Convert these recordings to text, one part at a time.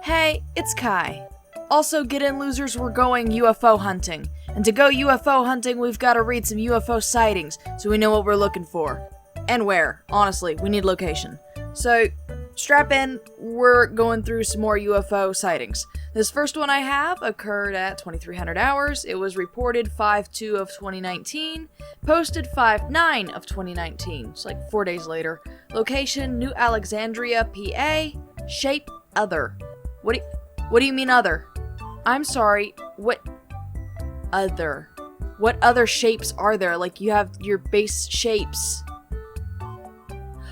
Hey, it's Kai. Also, get in losers, we're going UFO hunting. And to go UFO hunting, we've got to read some UFO sightings, so we know what we're looking for. And where. Honestly, we need location. So, strap in, we're going through some more UFO sightings. This first one I have occurred at 2300 hours. It was reported 5/2 of 2019, posted 5/9 of 2019. It's like 4 days later. Location, New Alexandria, PA. Shape, other. What do you mean other? I'm sorry, what other? What other shapes are there? Like, you have your base shapes.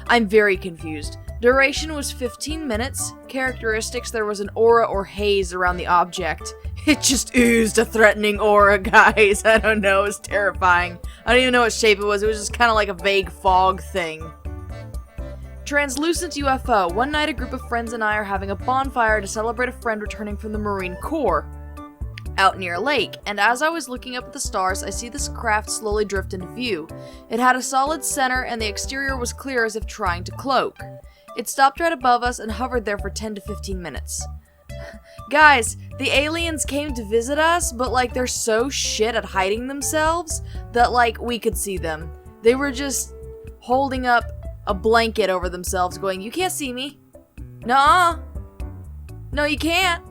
I'm very confused. Duration was 15 minutes. Characteristics, there was an aura or haze around the object. It just oozed a threatening aura, guys. I don't know, it was terrifying. I don't even know what shape it was just kind of like a vague fog thing. Translucent UFO. One night a group of friends and I are having a bonfire to celebrate a friend returning from the Marine Corps out near a lake, and as I was looking up at the stars, I see this craft slowly drift into view. It had a solid center and the exterior was clear as if trying to cloak. It stopped right above us and hovered there for 10 to 15 minutes. Guys, the aliens came to visit us, but like they're so shit at hiding themselves that like we could see them. They were just holding up a blanket over themselves going, "You can't see me." Nuh-uh. No, you can't.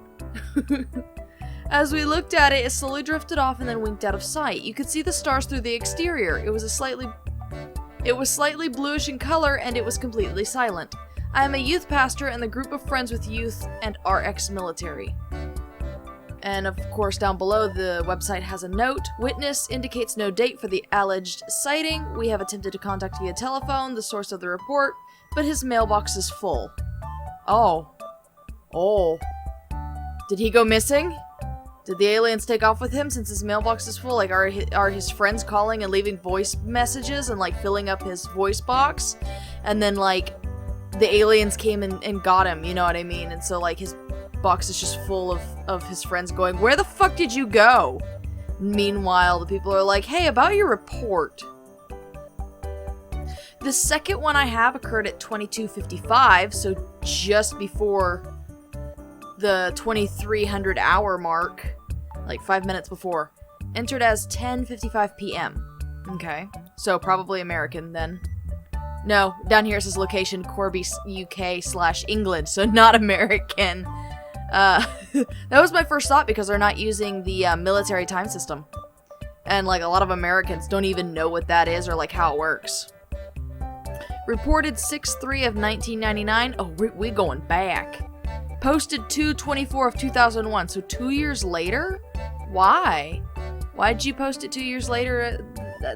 As we looked at it, it slowly drifted off and then winked out of sight. You could see the stars through the exterior. It was slightly bluish in color and it was completely silent. I am a youth pastor and the group of friends with youth and are ex-military. And of course down below the website has a note. Witness indicates no date for the alleged sighting. We have attempted to contact via telephone the source of the report, but his mailbox is full. Oh. Did he go missing? Did the aliens take off with him since his mailbox is full? Like, are his friends calling and leaving voice messages and, like, filling up his voice box? And then, like, the aliens came and got him, you know what I mean? And so, like, his box is just full of his friends going, "Where the fuck did you go?" Meanwhile, the people are like, "Hey, about your report." The second one I have occurred at 22:55, so just before the 2300 hour mark, like 5 minutes before. Entered as 10:55 p.m. Okay, so probably American then. No, down here it says location Corby, UK/England, so not American. That was my first thought because they're not using the military time system. And like a lot of Americans don't even know what that is or like how it works. Reported 6/3 of 1999. Oh, we going back. Posted 2/24 of 2001, so 2 years later? Why? Why'd you post it 2 years later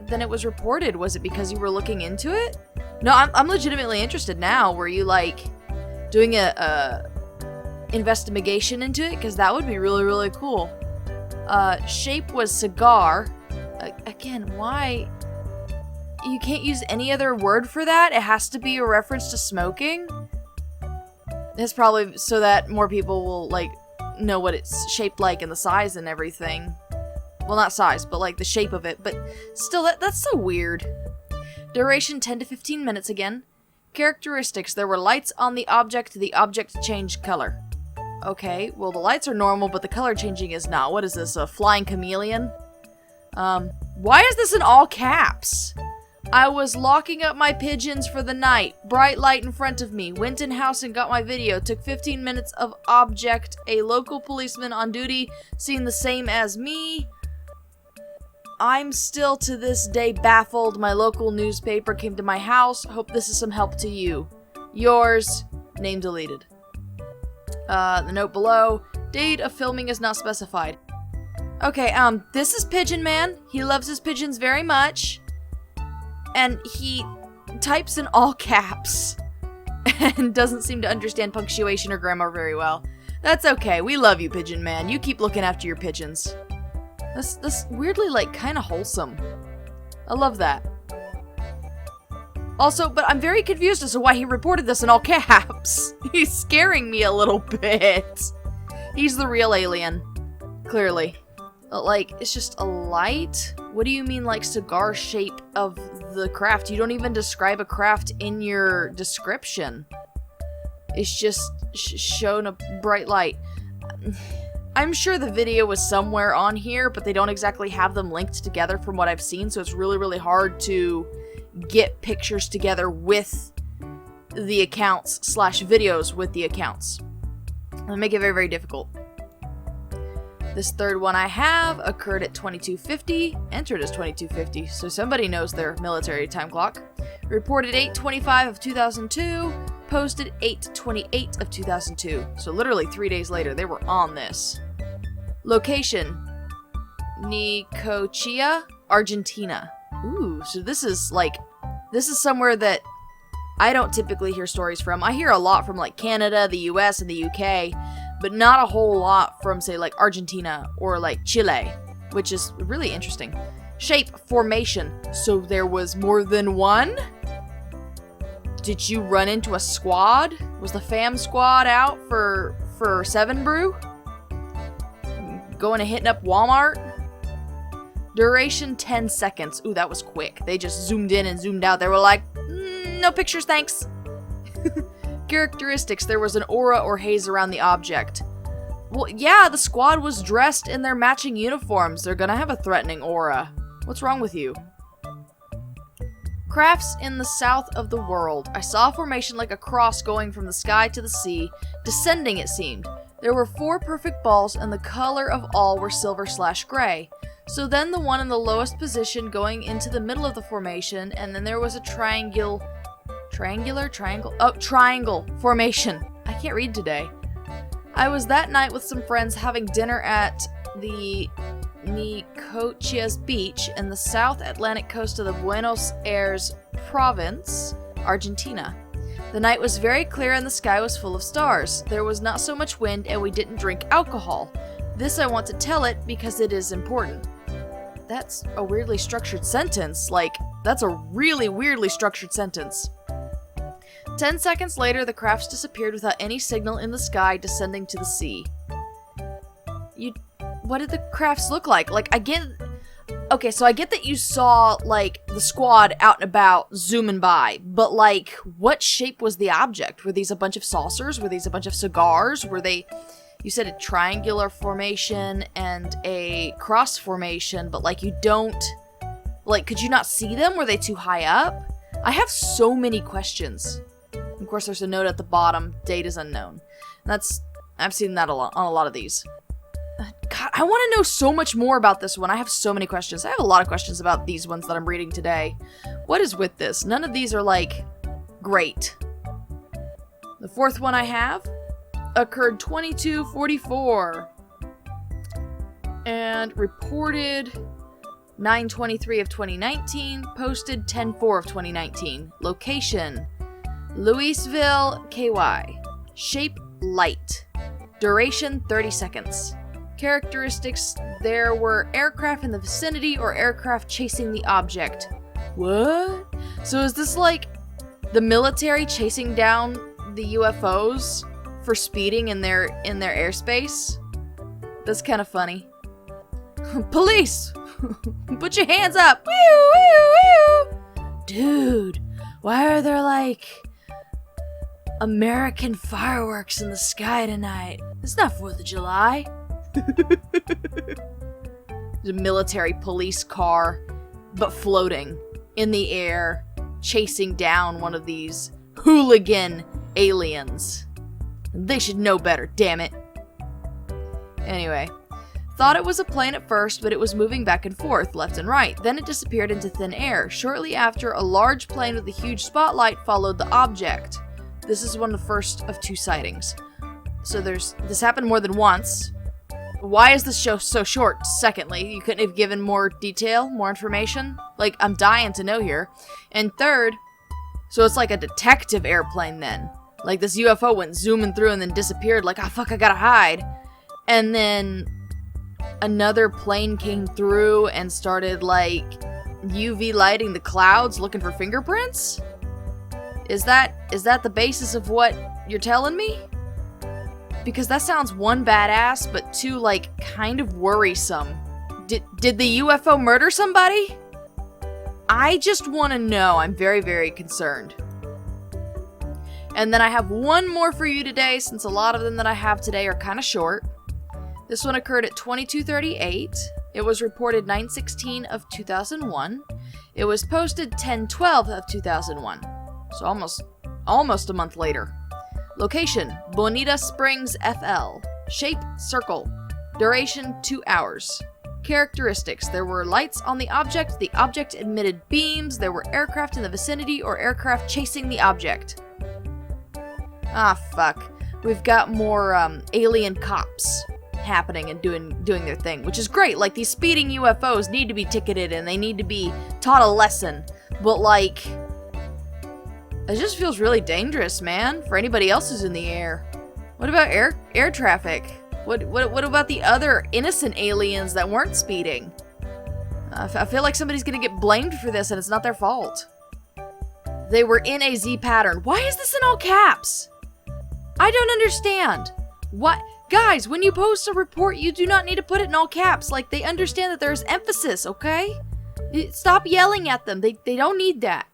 than it was reported? Was it because you were looking into it? No, I'm legitimately interested now. Were you, like, doing a investigation into it? Because that would be really, really cool. Shape was cigar. Again, why? You can't use any other word for that? It has to be a reference to smoking? It's probably so that more people will, like, know what it's shaped like and the size and everything. Well, not size, but, like, the shape of it. But still, that's so weird. Duration 10 to 15 minutes again. Characteristics. There were lights on the object changed color. Okay, well, the lights are normal, but the color changing is not. What is this, a flying chameleon? Why is this in all caps? I was locking up my pigeons for the night. Bright light in front of me. Went in house and got my video. Took 15 minutes of object. A local policeman on duty seen the same as me. I'm still to this day baffled. My local newspaper came to my house. Hope this is some help to you. Yours. Name deleted. The note below. Date of filming is not specified. Okay, this is Pigeon Man. He loves his pigeons very much. And he types in all caps and doesn't seem to understand punctuation or grammar very well. That's okay. We love you, Pigeon Man. You keep looking after your pigeons. That's weirdly, like, kind of wholesome. I love that. Also, but I'm very confused as to why he reported this in all caps. He's scaring me a little bit. He's the real alien. Clearly. Like, it's just a light? What do you mean, like, cigar shape of the craft? You don't even describe a craft in your description. is just shown a bright light. I'm sure the video was somewhere on here, but they don't exactly have them linked together from what I've seen, so it's really, really hard to get pictures together with the accounts / videos with the accounts. It'll make it very, very difficult. This third one I have occurred at 2250, entered as 2250, so somebody knows their military time clock. Reported 8/25 of 2002, posted 8/28 of 2002, so literally 3 days later, they were on this. Location, Necochea, Argentina. Ooh, so this is somewhere that I don't typically hear stories from. I hear a lot from like Canada, the US, and the UK, but not a whole lot from say like Argentina or like Chile, which is really interesting. Shape, formation, so there was more than one? Did you run into a squad? Was the fam squad out for 7 brew? Going and hitting up Walmart? Duration 10 seconds. Ooh, that was quick. They just zoomed in and zoomed out. They were like, no pictures, thanks. Characteristics. There was an aura or haze around the object. Well, yeah, the squad was dressed in their matching uniforms. They're gonna have a threatening aura. What's wrong with you? Crafts in the south of the world. I saw a formation like a cross going from the sky to the sea, descending it seemed. There were 4 perfect balls, and the color of all were silver/gray. So then the one in the lowest position going into the middle of the formation, and then there was a triangle formation. I can't read today. I was that night with some friends having dinner at the Necochea's beach in the South Atlantic coast of the Buenos Aires province, Argentina. The night was very clear and the sky was full of stars. There was not so much wind and we didn't drink alcohol. This I want to tell it because it is important. That's a weirdly structured sentence. That's a really weirdly structured sentence. 10 seconds later, the crafts disappeared without any signal in the sky, descending to the sea. What did the crafts look like? Okay, so I get that you saw, the squad out and about, zooming by, but, what shape was the object? Were these a bunch of saucers? Were these a bunch of cigars? Were they, you said a triangular formation and a cross formation, but, you don't, could you not see them? Were they too high up? I have so many questions. Of course, there's a note at the bottom, date is unknown. I've seen that on a lot of these. God, I want to know so much more about this one. I have so many questions. I have a lot of questions about these ones that I'm reading today. What is with this? None of these are, great. The fourth one I have occurred 2244 and reported 9/23 of 2019, posted 10/4 of 2019. Location, Louisville, Kaii. Shape, light. Duration, 30 seconds. Characteristics, there were aircraft in the vicinity or aircraft chasing the object. What? So is this the military chasing down the UFOs for speeding in their airspace? That's kind of funny. Police! Put your hands up! Woo, woo, woo! Dude, why are there American fireworks in the sky tonight? It's not 4th of July. The military police car, but floating in the air, chasing down one of these hooligan aliens. They should know better, damn it. Anyway, thought it was a plane at first, but it was moving back and forth, left and right. Then it disappeared into thin air. Shortly after, a large plane with a huge spotlight followed the object. This is one of the first of 2 sightings. So this happened more than once. Why is this show so short? Secondly, you couldn't have given more detail, more information? I'm dying to know here. And third, so it's like a detective airplane then. This UFO went zooming through and then disappeared oh fuck, I gotta hide. And then another plane came through and started UV lighting the clouds looking for fingerprints? Is that the basis of what you're telling me? Because that sounds 1, badass, but 2, kind of worrisome. Did the UFO murder somebody? I just want to know. I'm very, very concerned. And then I have one more for you today, since a lot of them that I have today are kind of short. This one occurred at 22:38. It was reported 9/16 of 2001. It was posted 10/12 of 2001. So almost a month later. Location, Bonita Springs, FL. Shape, circle. Duration, 2 hours. Characteristics, there were lights on the object emitted beams, there were aircraft in the vicinity or aircraft chasing the object. Ah, fuck. We've got more alien cops happening and doing their thing, which is great. Like, these speeding UFOs need to be ticketed and they need to be taught a lesson. But, like, it just feels really dangerous, man, for anybody else who's in the air. What about air traffic? What about the other innocent aliens that weren't speeding? I feel like somebody's gonna get blamed for this and it's not their fault. They were in a Z pattern. Why is this in all caps? I don't understand. What? Guys, when you post a report, you do not need to put it in all caps. Like, they understand that there's emphasis, okay? Stop yelling at them. They don't need that.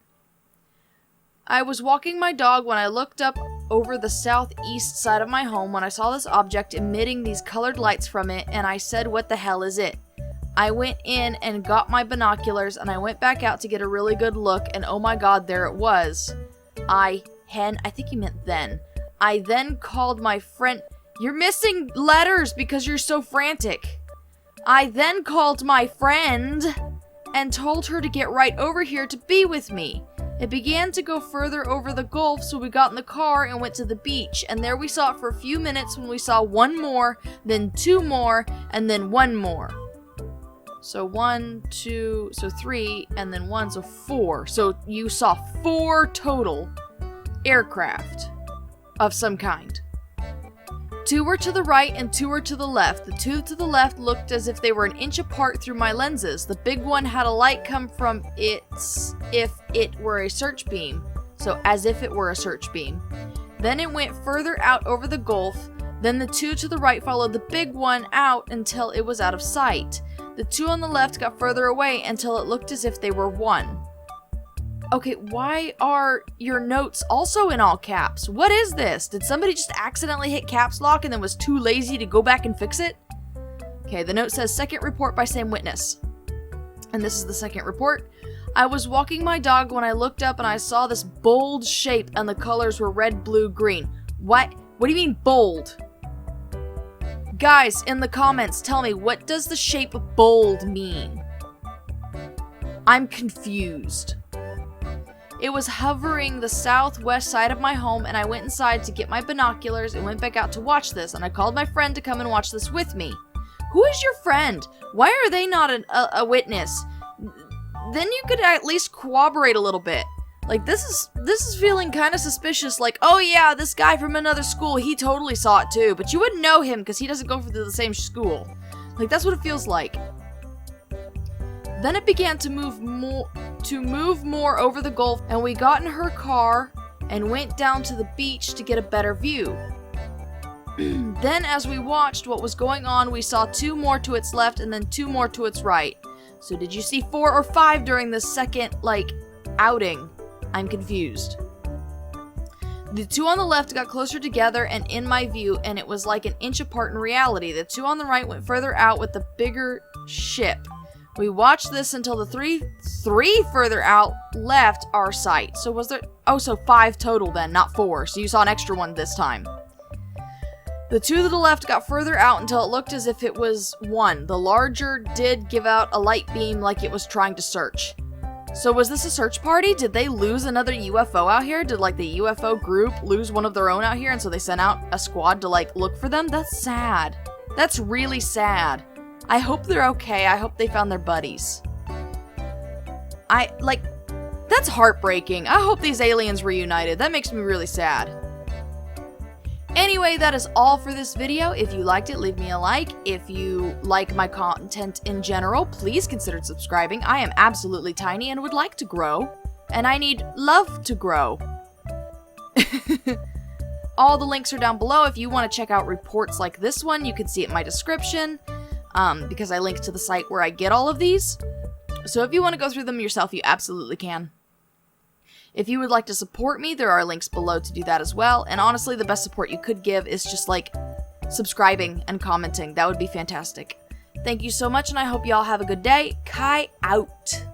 I was walking my dog when I looked up over the southeast side of my home when I saw this object emitting these colored lights from it, and I said, "What the hell is it?" I went in and got my binoculars, and I went back out to get a really good look, and oh my god, there it was. I think he meant then. I then called my friend. You're missing letters because you're so frantic. I then called my friend and told her to get right over here to be with me. It began to go further over the Gulf, so we got in the car and went to the beach, and there we saw it for a few minutes when we saw one more, then two more, and then one more. So 1, 2, so 3, and then 1, so 4. So you saw 4 total aircraft of some kind. 2 were to the right and 2 were to the left. The 2 to the left looked as if they were an inch apart through my lenses. The big one had a light come from its if it were a search beam. So as if it were a search beam. Then it went further out over the Gulf. Then the 2 to the right followed the big one out until it was out of sight. The 2 on the left got further away until it looked as if they were one. Okay, why are your notes also in all caps? What is this? Did somebody just accidentally hit caps lock and then was too lazy to go back and fix it? Okay, the note says, second report by same witness. And this is the second report. I was walking my dog when I looked up and I saw this bold shape and the colors were red, blue, green. What? What do you mean bold? Guys, in the comments, tell me, what does the shape bold mean? I'm confused. It was hovering the southwest side of my home, and I went inside to get my binoculars and went back out to watch this, and I called my friend to come and watch this with me. Who is your friend? Why are they not a witness? Then you could at least corroborate a little bit. Like, this is feeling kind of suspicious, like, oh yeah, this guy from another school, he totally saw it too, but you wouldn't know him because he doesn't go through the same school. Like, that's what it feels like. Then it began to move more over the Gulf, and we got in her car and went down to the beach to get a better view. Then as we watched what was going on, we saw 2 more to its left and then 2 more to its right. So did you see 4 or 5 during the second, outing? I'm confused. The 2 on the left got closer together and in my view, and it was like an inch apart in reality. The 2 on the right went further out with the bigger ship. We watched this until the three further out left our sight. So was there... Oh, so 5 total then, not 4. So you saw an extra one this time. The 2 to the left got further out until it looked as if it was 1. The larger did give out a light beam like it was trying to search. So was this a search party? Did they lose another UFO out here? Did, the UFO group lose one of their own out here and so they sent out a squad to, look for them? That's sad. That's really sad. I hope they're okay. I hope they found their buddies. That's heartbreaking. I hope these aliens reunited. That makes me really sad. Anyway, that is all for this video. If you liked it, leave me a like. If you like my content in general, please consider subscribing. I am absolutely tiny and would like to grow. And I need love to grow. All the links are down below. If you want to check out reports like this one, you can see it in my description. Because I link to the site where I get all of these. So if you want to go through them yourself, you absolutely can. If you would like to support me, there are links below to do that as well. And honestly, the best support you could give is just like subscribing and commenting. That would be fantastic. Thank you so much, and I hope y'all have a good day. Kaii out.